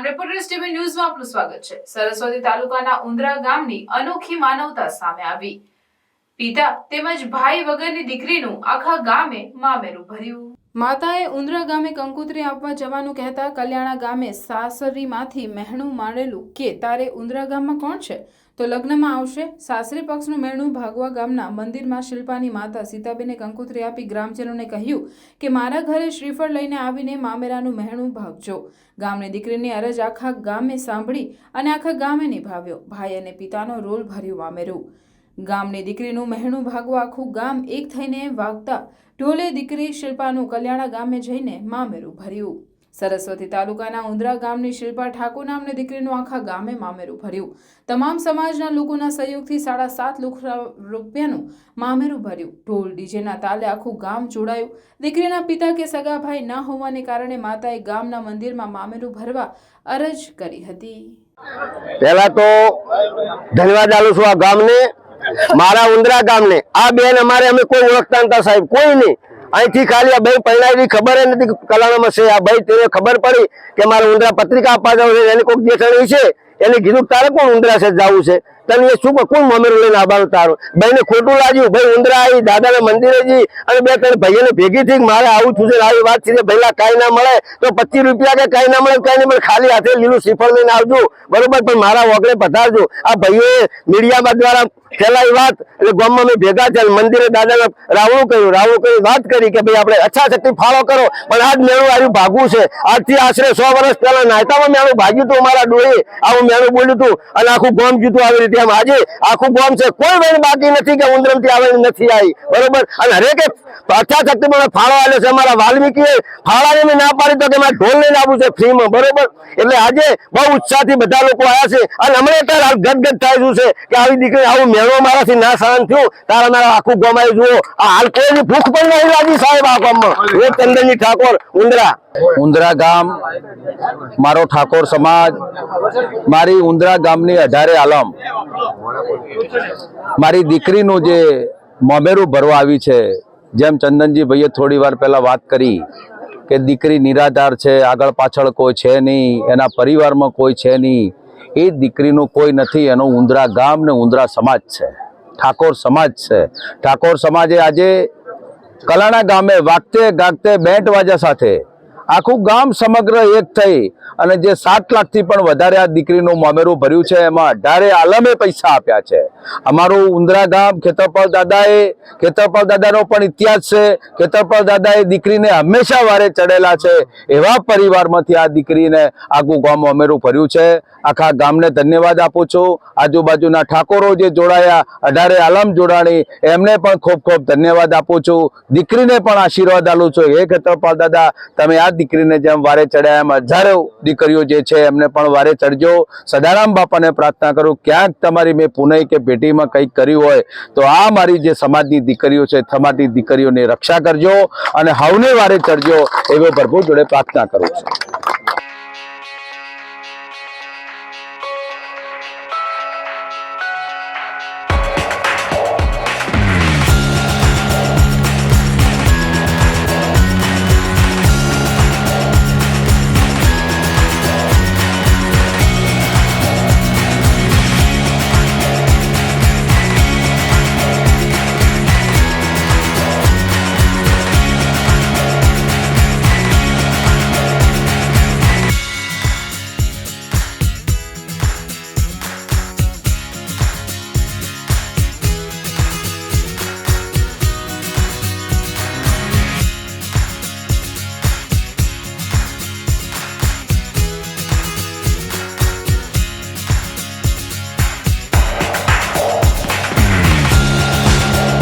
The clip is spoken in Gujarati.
નમસ્કાર, રિપોર્ટર્સ ટીવી ન્યૂઝમાં આપનું સ્વાગત છે। સરસ્વતી તાલુકાના ઉંદરા ગામની અનોખી માનવતા સામે આવી। પિતા તેમજ ભાઈ વગરની દીકરીનું આખા ગામે મામેરું ભર્યું। માતાએ ઉંદરા ગામે કંકોત્રી આપવા જવાનું કહેતા કલ્યાણા ગામે સાસરીમાંથી મહેણું માંડેલું કે તારે ઉંદરા ગામમાં કોણ છે તો લગ્નમાં આવશે। સાસરી પક્ષનું મહેણું ભાગવા ગામના મંદિરમાં શિલ્પાની માતા સીતાબેને કંકોત્રી આપી ગ્રામજનોને કહ્યું કે મારા ઘરે શ્રીફળ લઈને આવીને મામેરાનું મહેણું ભાગજો। ગામની દીકરીની અરજ આખા ગામે સાંભળી અને આખા ગામે નિભાવ્યો। ભાઈ અને પિતાનો રોલ ભર્યું મામેરું। ગામની દીકરીનું મહેણું ભાગવા આખું ગામ એક થઈને વાગતા ઢોલે દીકરી શિલ્પાનું કલ્યાણા ગામે જઈને મામેરું ભર્યું। સરસ્વતી તાલુકાના ઉંદરા ગામની શિલ્પા ઠાકોર નામની દીકરીનું આખા ગામે મામેરું ભર્યું। તમામ સમાજના લોકોના સહયોગથી 7.5 લાખ રૂપિયાનું મામેરું ભર્યું। ઢોલ ડીજેના તાલે આખું ગામ જોડાયું। દીકરીના પિતા કે સગા ભાઈ ન હોવાને કારણે માતાએ ગામના મંદિરમાં મામેરું ભરવા અરજ કરી હતી। પહેલા તો ધન્યવાદ આલું છું આ ગામને, મારા ઉંદરા ગામને। આ બેન અમારે અમે કોઈ ઓળખતા નતા સાહેબ, કોઈ નહીં। અહીંથી ખાલી આ ભાઈ પહેલાની ખબર નથી કલાણામાં છે। આ ભાઈ તેને ખબર પડી કે મારે ઉંદરા પત્રિકા આપવા જવું છે, એની કોઈક જેઠાણી છે, એને કીધું તારે કોણ ઉંદરા છે જવું છે, તને એ શું કોણ મામેરું લઈને આવવાનું તારું? ભાઈને ખોટું લાગ્યું। ભાઈ ઉંદરા આવી દાદાના મંદિરે જી અને 2-3 ભાઈઓને ભેગી થઈ મારે આવું છું આવી વાત છે। પહેલા કાંઈ ના મળે તો 25 રૂપિયા કે કાંઈ ના મળે કાંઈ નહીં મળે, ખાલી હાથે લીલું શ્રીફળ લઈને આવજો બરોબર, પણ મારા વગડે પધારજો। આ ભાઈઓએ મીડિયામાં દ્વારા ફેલાઈ વાત એટલે ગામમાં અમે ભેગા થયા, મંદિરે દાદાને રાવણું કર્યું વાત કરી કે ભાઈ આપણે અચ્છા શક્તિ ફાળો કરો, પણ આજ મેળું આવ્યું ભાગવું છે। આજથી આશરે 100 વર્ષ પહેલા નાયતામાં મેળું ભાગ્યું હતું અમારા ડોહે, આવું મેળું બોલ્યું હતું અને આખું ગામ જીતું આવી રીતે। એમ આજે આખું ગામ છે, કોઈ વેણ બાકી નથી કે ઉંદરમથી આવેલી નથી આવી બરોબર। અને હરેકે અચ્છા શક્તિ મને ફાળો આવ્યો છે। અમારા વાલ્મીકીએ ફાળાની મેં ના પાડી તો કે મારે ઢોલ લઈને આવવું છે ફ્રીમાં બરોબર। એટલે આજે બહુ ઉત્સાહથી બધા લોકો આવ્યા છે અને હમણાં અત્યારે ગદગદ થાય છે કે આવી દીકરી આવું મેળો મારાથી ના સહન થયું તારા મારા આખું ગામ આવી જુઓ। આ હાલ કોઈની ભૂખ પણ નહીં લાગી સાહેબ આ ગામમાં। ચંદનજી ઠાકોર ઉંદરા ગામ મારો ઠાકોર સમાજ, મારી ઉંદરા ગામની 18 આલમ મારી દીકરીનું જે મામેરું ભરવા આવી છે। જેમ ચંદનજી ભાઈએ થોડી વાર પહેલા વાત કરી કે દીકરી નિરાધાર છે, આગળ પાછળ કોઈ છે નહીં, એના પરિવારમાં કોઈ છે નહીં, એ દીકરીનું કોઈ નથી, એનો ઉંદરા ગામ ને ઉંદરા સમાજ છે, ઠાકોર સમાજ છે। ઠાકોર સમાજે આજે કલાણા ગામે વાગતે ગાગતે બેન્ટ વાજા સાથે આખું ગામ સમગ્ર એક થઈ અને જે 7 લાખથી પણ વધારે આ દીકરીનું મામેરું ભર્યું છે, એમાં 18 આલમે પૈસા આપ્યા છે। અમારું ઉંદરા ગામ ખેતરપાલ દાદાનો પણ ઇતિહાસ છે। ખેતરપાલ દાદાએ દીકરીને હંમેશા વારે ચડેલા છે, એવા પરિવારમાંથી આ દીકરીને આખું ગામ મામેરું ભર્યું છે। આખા ગામને ધન્યવાદ આપું છું। આજુબાજુના ઠાકોરો જે જોડાયા, 18 આલમ જોડાણી, એમને પણ ખૂબ ખૂબ ધન્યવાદ આપું છું। દીકરીને પણ આશીર્વાદ આપું છું, હે ખેતરપાલ દાદા તમે આ દીકરીને જેમ વારે ચડ્યા એમ હજારો દીકરીઓ જે છે એમને પણ વારે ચડજો। સદારામ બાપાને પ્રાર્થના કરું ક્યાંક તમારી મેં પુનઈ કે પેટીમાં કંઈક કર્યું હોય તો આ મારી જે સમાજની દીકરીઓ છે, સમાજની દીકરીઓની રક્ષા કરજો અને હવને વારે ચડજો એવો પ્રભુ જોડે પ્રાર્થના કરું છું।